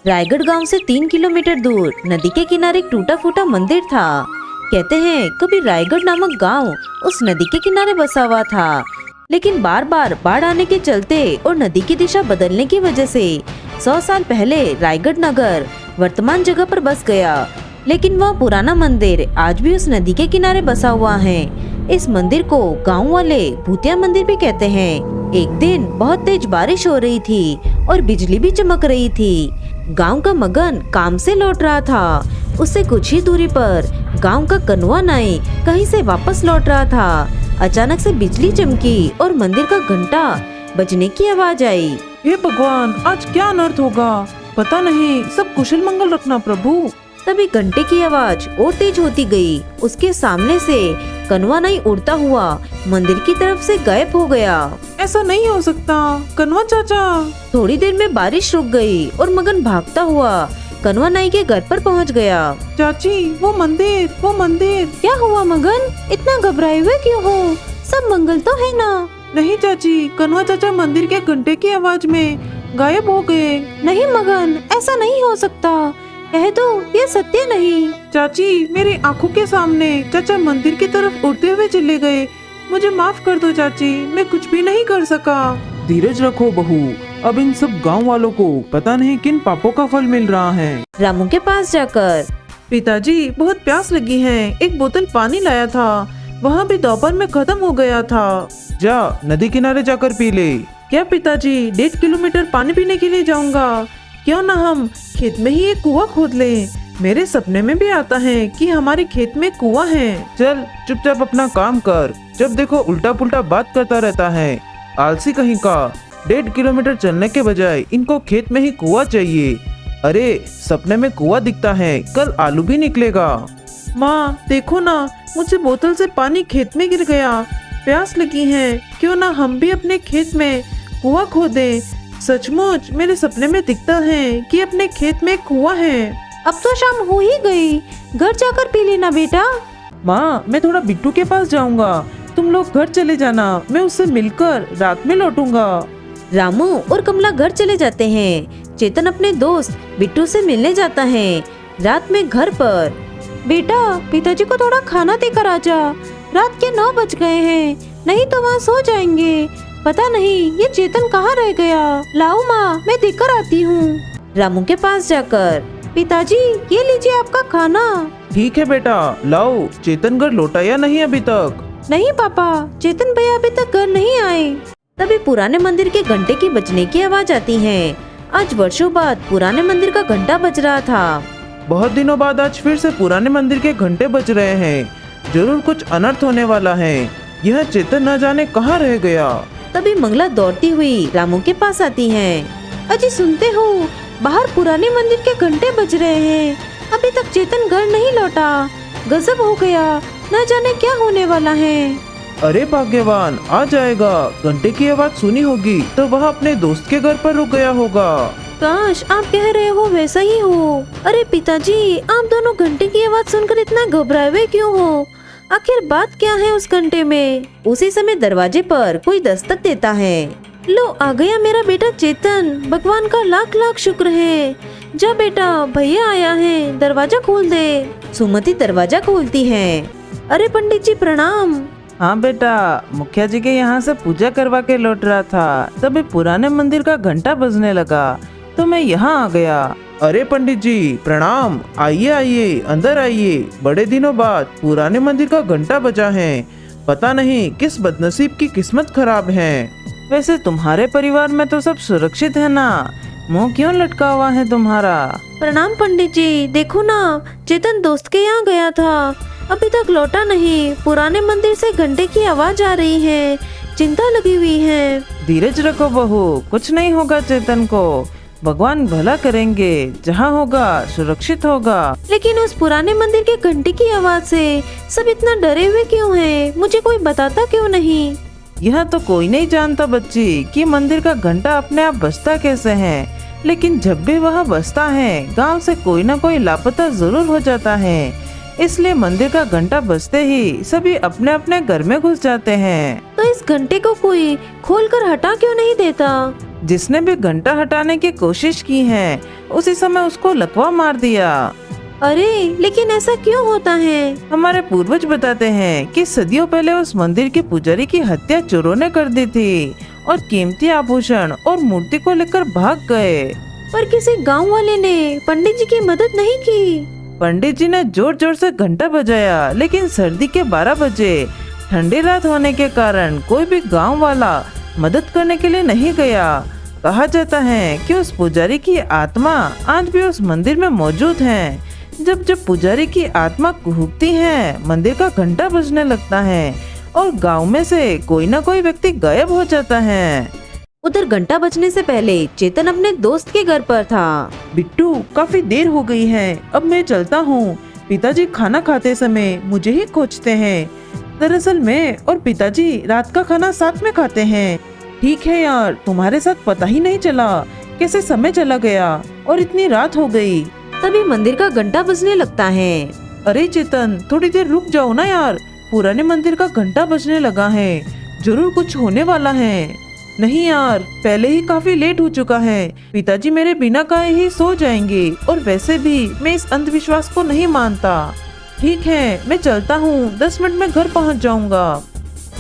रायगढ़ गांव से 3 किलोमीटर दूर नदी के किनारे एक टूटा फूटा मंदिर था। कहते हैं कभी रायगढ़ नामक गांव उस नदी के किनारे बसा हुआ था, लेकिन बार बार बाढ़ आने के चलते और नदी की दिशा बदलने की वजह से 100 साल पहले रायगढ़ नगर वर्तमान जगह पर बस गया। लेकिन वह पुराना मंदिर आज भी उस नदी के किनारे बसा हुआ है। इस मंदिर को गांव वाले भूतिया मंदिर भी कहते हैं। एक दिन बहुत तेज बारिश हो रही थी और बिजली भी चमक रही थी। गांव का मगन काम से लौट रहा था। उससे कुछ ही दूरी पर गांव का कनुआ नाई कहीं से वापस लौट रहा था। अचानक से बिजली चमकी और मंदिर का घंटा बजने की आवाज आई। हे भगवान, आज क्या अनर्थ होगा, पता नहीं, सब कुशल मंगल रखना प्रभु। तभी घंटे की आवाज और तेज होती गई। उसके सामने से कनुआ नाई उड़ता हुआ मंदिर की तरफ से गायब हो गया। ऐसा नहीं हो सकता, कनवा चाचा। थोड़ी देर में बारिश रुक गई और मगन भागता हुआ कनुआ नाई के घर पर पहुंच गया। चाची, वो मंदिर। क्या हुआ मगन, इतना घबराए हुए क्यों हो? सब मंगल तो है ना? नहीं चाची, कनवा चाचा मंदिर के घंटे की आवाज में गायब हो गए। नहीं मगन, ऐसा नहीं हो सकता, कह दो ये सत्य नहीं। चाची, मेरी आंखों के सामने चाचा मंदिर की तरफ उड़ते हुए चले गए। मुझे माफ कर दो चाची, मैं कुछ भी नहीं कर सका। धीरज रखो बहू, अब इन सब गांव वालों को पता नहीं किन पापों का फल मिल रहा है। रामू के पास जाकर, पिताजी बहुत प्यास लगी है, एक बोतल पानी लाया था, वहाँ भी दोपहर में खत्म हो गया था। जा नदी किनारे जाकर पी ले। क्या पिताजी, 1.5 किलोमीटर पानी पीने के लिए जाऊंगा? क्यों ना हम खेत में ही एक कुआं खोद लें? मेरे सपने में भी आता है कि हमारे खेत में कुआं है। चल चुपचाप अपना काम कर, जब देखो उल्टा पुल्टा बात करता रहता है, आलसी कहीं का। 1.5 किलोमीटर चलने के बजाय इनको खेत में ही कुआं चाहिए। अरे सपने में कुआं दिखता है, कल आलू भी निकलेगा। माँ देखो ना, मुझसे बोतल से पानी खेत में गिर गया, प्यास लगी है, क्यों ना हम भी अपने खेत में कुआं खोदें। सचमुच मेरे सपने में दिखता है कि अपने खेत में कुआं है। अब तो शाम हो ही गई, घर जाकर पी लेना बेटा। माँ मैं थोड़ा बिट्टू के पास जाऊंगा, तुम लोग घर चले जाना, मैं उससे मिलकर रात में लौटूंगा। रामू और कमला घर चले जाते हैं। चेतन अपने दोस्त बिट्टू से मिलने जाता है। रात में घर पर, बेटा पिताजी को थोड़ा खाना देकर आजा, रात के 9 बज गए हैं, नहीं तो वहाँ सो जाएंगे। पता नहीं ये चेतन कहाँ रह गया। लाओ माँ, मैं देकर आती हूँ। रामू के पास जाकर, पिताजी ये लीजिए आपका खाना। ठीक है बेटा, लाओ। चेतन घर लौटा या नहीं अभी तक? नहीं पापा, चेतन भैया अभी तक घर नहीं आए। तभी पुराने मंदिर के घंटे की बजने की आवाज आती है। आज वर्षों बाद पुराने मंदिर का घंटा बज रहा था। बहुत दिनों बाद आज फिर से पुराने मंदिर के घंटे बज रहे हैं। जरूर कुछ अनर्थ होने वाला है। यह चेतन न जाने कहाँ रह गया। तभी मंगला दौड़ती हुई रामू के पास आती है। अजी सुनते हो, बाहर पुराने मंदिर के घंटे बज रहे हैं, अभी तक चेतन घर नहीं लौटा। गजब हो गया, न जाने क्या होने वाला है। अरे भाग्यवान, आ जाएगा। घंटे की आवाज सुनी होगी तो वह अपने दोस्त के घर पर रुक गया होगा। काश आप कह रहे हो वैसा ही हो। अरे पिताजी, आप दोनों घंटे की आवाज सुनकर इतना घबराए हुए क्यों हो? आखिर बात क्या है उस घंटे में? उसी समय दरवाजे पर कोई दस्तक देता है। लो आ गया मेरा बेटा चेतन, भगवान का लाख लाख शुक्र है। जा बेटा, भैया आया है, दरवाजा खोल दे। सुमति दरवाजा खोलती है। अरे पंडित जी प्रणाम। हाँ बेटा, मुखिया जी के यहाँ से पूजा करवा के लौट रहा था, तभी पुराने मंदिर का घंटा बजने लगा तो मैं यहाँ आ गया। अरे पंडित जी प्रणाम, आइए आइए, अंदर आइए। बड़े दिनों बाद पुराने मंदिर का घंटा बजा है, पता नहीं किस बदनसीब की किस्मत खराब है। वैसे तुम्हारे परिवार में तो सब सुरक्षित है ना? मुंह क्यों लटका हुआ है तुम्हारा? प्रणाम पंडित जी, देखो ना, चेतन दोस्त के यहाँ गया था, अभी तक लौटा नहीं। पुराने मंदिर से घंटे की आवाज आ रही है, चिंता लगी हुई है। धीरज रखो बहू, कुछ नहीं होगा चेतन को, भगवान भला करेंगे, जहाँ होगा सुरक्षित होगा। लेकिन उस पुराने मंदिर के घंटे की आवाज से सब इतना डरे हुए क्यों हैं? मुझे कोई बताता क्यों नहीं? यह तो कोई नहीं जानता बच्ची कि मंदिर का घंटा अपने आप बजता कैसे है, लेकिन जब भी वह बजता है गांव से कोई न कोई लापता जरूर हो जाता है। इसलिए मंदिर का घंटा बजते ही सभी अपने अपने घर में घुस जाते हैं। तो इस घंटे को कोई खोलकर हटा क्यों नहीं देता? जिसने भी घंटा हटाने की कोशिश की है उसी समय उसको लकवा मार दिया। अरे लेकिन ऐसा क्यों होता है? हमारे पूर्वज बताते हैं कि सदियों पहले उस मंदिर के पुजारी की हत्या चोरों ने कर दी थी और कीमती आभूषण और मूर्ति को लेकर भाग गए। पर किसी गांव वाले ने पंडित जी की मदद नहीं की। पंडित जी ने जोर जोर से घंटा बजाया, लेकिन सर्दी के 12 बजे ठंडी रात होने के कारण कोई भी गांव वाला मदद करने के लिए नहीं गया। कहा जाता है कि उस पुजारी की आत्मा आज भी उस मंदिर में मौजूद है। जब जब पुजारी की आत्मा कुहकती है, मंदिर का घंटा बजने लगता है और गांव में से कोई ना कोई व्यक्ति गायब हो जाता है। उधर घंटा बजने से पहले चेतन अपने दोस्त के घर पर था। बिट्टू, काफी देर हो गई है, अब मैं चलता हूँ। पिताजी खाना खाते समय मुझे ही खोजते हैं। दरअसल मैं और पिताजी रात का खाना साथ में खाते हैं। ठीक है यार, तुम्हारे साथ पता ही नहीं चला कैसे समय चला गया और इतनी रात हो गई। तभी मंदिर का घंटा बजने लगता है। अरे चेतन, थोड़ी देर रुक जाओ ना यार, पुराने मंदिर का घंटा बजने लगा है, जरूर कुछ होने वाला है। नहीं यार, पहले ही काफी लेट हो चुका है, पिताजी मेरे बिना कहे ही सो जाएंगे और वैसे भी मैं इस अंधविश्वास को नहीं मानता। ठीक है, मैं चलता हूँ, 10 मिनट में घर पहुँच जाऊँगा।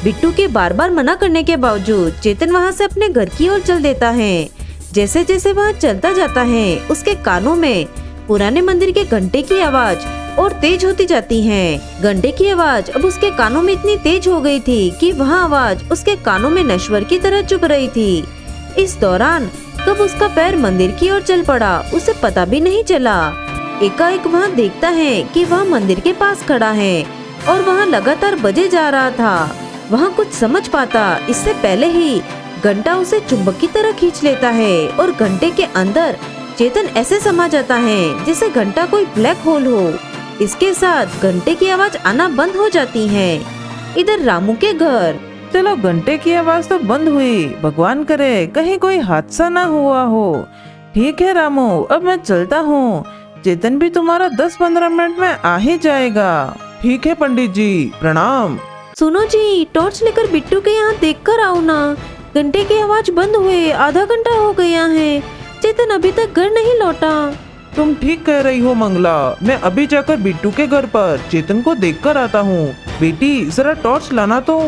बिट्टू के बार बार मना करने के बावजूद चेतन वहाँ से अपने घर की ओर चल देता है। जैसे जैसे वह चलता जाता है, उसके कानों में पुराने मंदिर के घंटे की आवाज और तेज होती जाती है। घंटे की आवाज अब उसके कानों में इतनी तेज हो गई थी कि वह आवाज उसके कानों में नश्वर की तरह चुभ रही थी। इस दौरान कब उसका पैर मंदिर की ओर चल पड़ा, उसे पता भी नहीं चला। एकाएक वह देखता है कि वह मंदिर के पास खड़ा है और वह लगातार बजे जा रहा था। वह कुछ समझ पाता इससे पहले ही घंटा उसे चुंबक की तरह खींच लेता है और घंटे के अंदर चेतन ऐसे समा जाता है जैसे घंटा कोई ब्लैक होल हो। इसके साथ घंटे की आवाज आना बंद हो जाती है। इधर रामू के घर। चलो, घंटे की आवाज तो बंद हुई, भगवान करे कहीं कोई हादसा ना हुआ हो। ठीक है रामू, अब मैं चलता हूँ। चेतन भी तुम्हारा 10-15 मिनट में आ ही जाएगा। ठीक है पंडित जी, प्रणाम। सुनो जी, टॉर्च लेकर बिट्टू के यहाँ देख कर आओ ना। घंटे की आवाज बंद हुए आधा घंटा हो गया है, चेतन अभी तक घर नहीं लौटा। तुम ठीक कह रही हो मंगला, मैं अभी जाकर बिट्टू के घर पर चेतन को देखकर आता हूँ। बेटी, जरा टॉर्च लाना तो।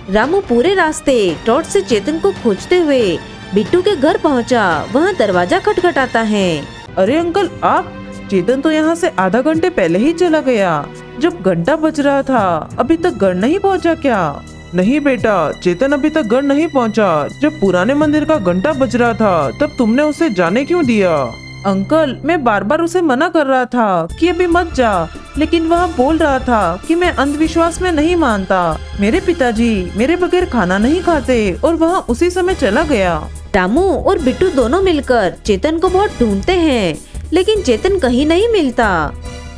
रामू पूरे रास्ते टॉर्च से चेतन को खोजते हुए बिट्टू के घर पहुँचा। वहाँ दरवाजा खटखटाता है। अरे अंकल, आप? चेतन तो यहाँ से आधा घंटे पहले ही चला गया, जब घंटा बज रहा था। अभी तक घर नहीं पहुँचा क्या? नहीं बेटा, चेतन अभी तक घर नहीं पहुँचा। जब पुराने मंदिर का घंटा बज रहा था तब तुमने उसे जाने क्यों दिया? अंकल, मैं बार बार उसे मना कर रहा था कि अभी मत जा, लेकिन वह बोल रहा था कि मैं अंधविश्वास में नहीं मानता। मेरे पिताजी मेरे बगैर खाना नहीं खाते और वह उसी समय चला गया। रामू और बिट्टू दोनों मिलकर चेतन को बहुत ढूंढते हैं, लेकिन चेतन कहीं नहीं मिलता।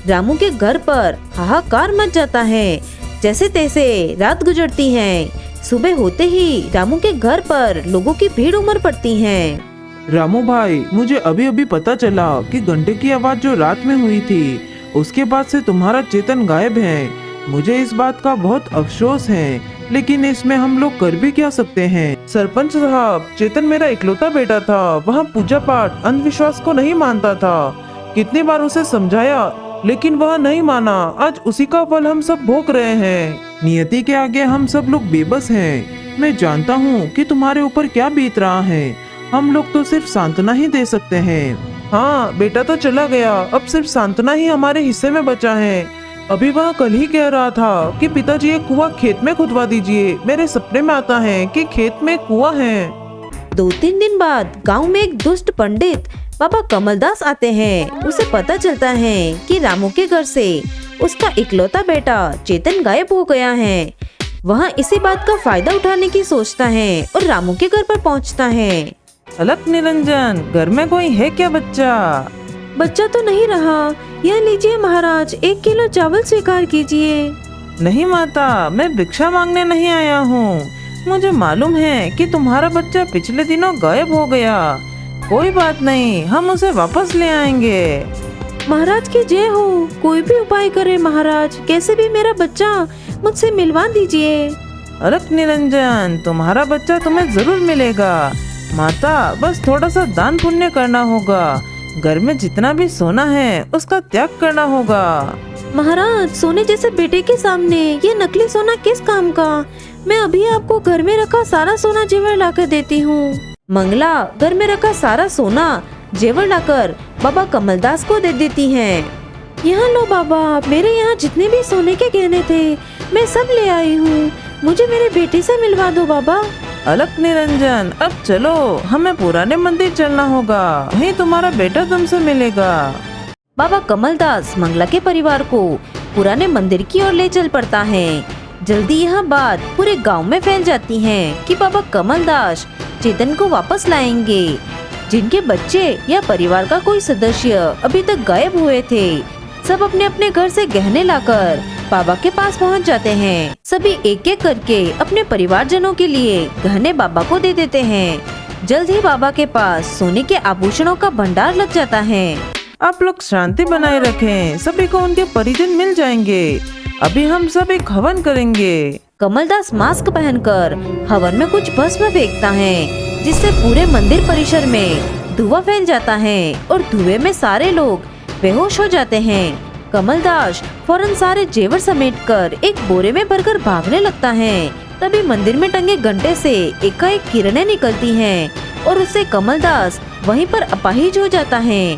रामू के घर पर हाहाकार मच जाता है। जैसे तैसे रात गुजरती है। सुबह होते ही रामू के घर पर लोगों की भीड़ उमड़ पड़ती है। रामू भाई, मुझे अभी अभी पता चला कि घंटे की आवाज जो रात में हुई थी उसके बाद से तुम्हारा चेतन गायब है। मुझे इस बात का बहुत अफसोस है, लेकिन इसमें हम लोग कर भी क्या सकते हैं। सरपंच साहब, चेतन मेरा इकलौता बेटा था, वह पूजा पाठ अंधविश्वास को नहीं मानता था। कितनी बार उसे समझाया लेकिन वह नहीं माना। आज उसी का फल हम सब भोग रहे हैं। नियति के आगे हम सब लोग बेबस हैं। मैं जानता हूँ कि तुम्हारे ऊपर क्या बीत रहा है। हम लोग तो सिर्फ सांत्वना ही दे सकते हैं। हाँ, बेटा तो चला गया, अब सिर्फ सांत्वना ही हमारे हिस्से में बचा है। अभी वह कल ही कह रहा था कि पिताजी एक कुआं खेत में खुदवा दीजिए। मेरे सपने में आता है कि खेत में कुआं है। 2-3 दिन बाद गांव में एक दुष्ट पंडित बाबा कमलदास आते हैं। उसे पता चलता है कि रामू के घर से उसका इकलौता बेटा चेतन गायब हो गया है। वह इसी बात का फायदा उठाने की सोचता है और रामू के घर पर पहुंचता है। अलक निरंजन, घर में कोई है क्या बच्चा? बच्चा तो नहीं रहा। यह लीजिए महाराज, 1 किलो चावल स्वीकार कीजिए। नहीं माता, मैं भिक्षा मांगने नहीं आया हूँ। मुझे मालूम है कि तुम्हारा बच्चा पिछले दिनों गायब हो गया। कोई बात नहीं, हम उसे वापस ले आएंगे। महाराज की जय हो। कोई भी उपाय करे महाराज, कैसे भी मेरा बच्चा मुझसे मिलवा दीजिए। अलक निरंजन, तुम्हारा बच्चा तुम्हें जरूर मिलेगा। माता, बस थोड़ा सा दान पुण्य करना होगा। घर में जितना भी सोना है उसका त्याग करना होगा। महाराज, सोने जैसे बेटे के सामने ये नकली सोना किस काम का? मैं अभी आपको घर में रखा सारा सोना जेवर लाकर देती हूँ। मंगला घर में रखा सारा सोना जेवर लाकर बाबा कमलदास को दे देती हैं। यहाँ लो बाबा, मेरे यहाँ जितने भी सोने के गहने थे मैं सब ले आई हूँ। मुझे मेरे बेटे से मिलवा दो बाबा। अलक निरंजन, अब चलो, हमें पुराने मंदिर चलना होगा, वहीं तुम्हारा बेटा तुमसे मिलेगा। बाबा कमलदास मंगला के परिवार को पुराने मंदिर की ओर ले चल पड़ता है। जल्दी यह बात पूरे गांव में फैल जाती है कि बाबा कमलदास चेतन को वापस लाएंगे। जिनके बच्चे या परिवार का कोई सदस्य अभी तक गायब हुए थे, सब अपने अपने घर से गहने लाकर बाबा के पास पहुंच जाते हैं। सभी एक एक करके अपने परिवारजनों के लिए गहने बाबा को दे देते हैं। जल्द ही बाबा के पास सोने के आभूषणों का भंडार लग जाता है। आप लोग शांति बनाए रखें, सभी को उनके परिजन मिल जाएंगे। अभी हम सब एक हवन करेंगे। कमलदास मास्क पहनकर हवन में कुछ भस्म फेंकता है, जिससे पूरे मंदिर परिसर में धुआं फैल जाता है और धुएं में सारे लोग बेहोश हो जाते हैं। कमलदास फौरन सारे जेवर समेटकर एक बोरे में भरकर भागने लगता है। तभी मंदिर में टंगे घंटे से एकाएक किरणें निकलती हैं और उससे कमलदास वहीं पर अपाहिज हो जाता है।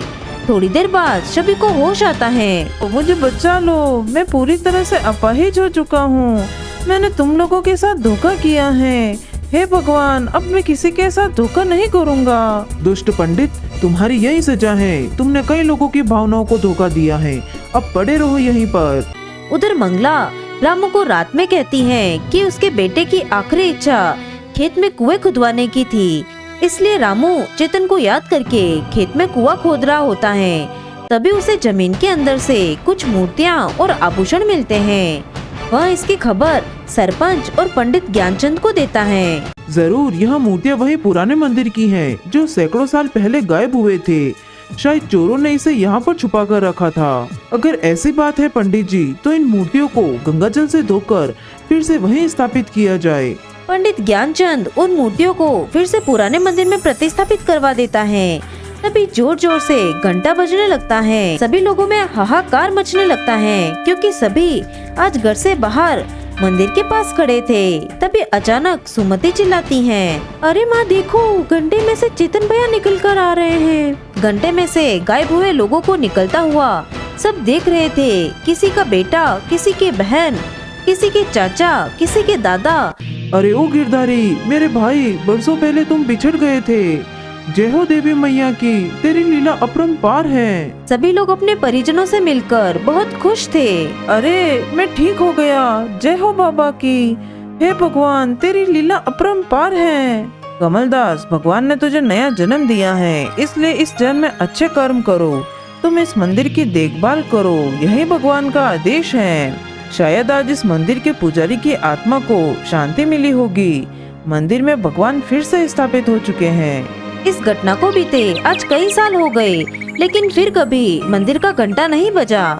थोड़ी देर बाद सभी को होश आता है। मुझे बचा लो, मैं पूरी तरह से अपाहिज हो चुका हूँ। मैंने तुम लोगों के साथ धोखा किया है। हे भगवान, अब मैं किसी के साथ धोखा नहीं करूँगा। दुष्ट पंडित, तुम्हारी यही सजा है। तुमने कई लोगों की भावनाओं को धोखा दिया है। अब पड़े रहो यहीं पर। उधर मंगला रामू को रात में कहती है कि उसके बेटे की आखिरी इच्छा खेत में कुएं खुदवाने की थी। इसलिए रामू चेतन को याद करके खेत में कुआं खोद रहा होता है। तभी उसे जमीन के अंदर से कुछ मूर्तियां और आभूषण मिलते हैं। वह इसकी खबर सरपंच और पंडित ज्ञानचंद को देता है। जरूर यह मूर्तियां वही पुराने मंदिर की हैं, जो सैकड़ों साल पहले गायब हुए थे। शायद चोरों ने इसे यहाँ पर छुपा कर रखा था। अगर ऐसी बात है पंडित जी, तो इन मूर्तियों को गंगाजल से धोकर फिर से वहीं स्थापित किया जाए। पंडित ज्ञानचंद उन मूर्तियों को फिर से पुराने मंदिर में प्रतिस्थापित करवा देता है। तभी जोर जोर से घंटा बजने लगता है। सभी लोगों में हाहाकार मचने लगता है, क्योंकि सभी आज घर से बाहर मंदिर के पास खड़े थे। तभी अचानक सुमति चिल्लाती हैं, अरे माँ देखो, घंटे में से चेतन भैया निकल कर आ रहे हैं। घंटे में से गायब हुए लोगों को निकलता हुआ सब देख रहे थे। किसी का बेटा, किसी की बहन, किसी के चाचा, किसी के दादा। अरे ओ गिरधारी, मेरे भाई, बरसों पहले तुम बिछड़ गए थे। जय हो देवी मैया की, तेरी लीला अपरंपार है। सभी लोग अपने परिजनों से मिलकर बहुत खुश थे। अरे मैं ठीक हो गया, जय हो बाबा की। हे भगवान, तेरी लीला अपरंपार है। कमलदास, भगवान ने तुझे नया जन्म दिया है, इसलिए इस जन्म में अच्छे कर्म करो। तुम इस मंदिर की देखभाल करो, यही भगवान का आदेश है। शायद आज इस मंदिर के पुजारी की आत्मा को शांति मिली होगी। मंदिर में भगवान फिर से स्थापित हो चुके हैं। इस घटना को बीते आज कई साल हो गए, लेकिन फिर कभी मंदिर का घंटा नहीं बजा।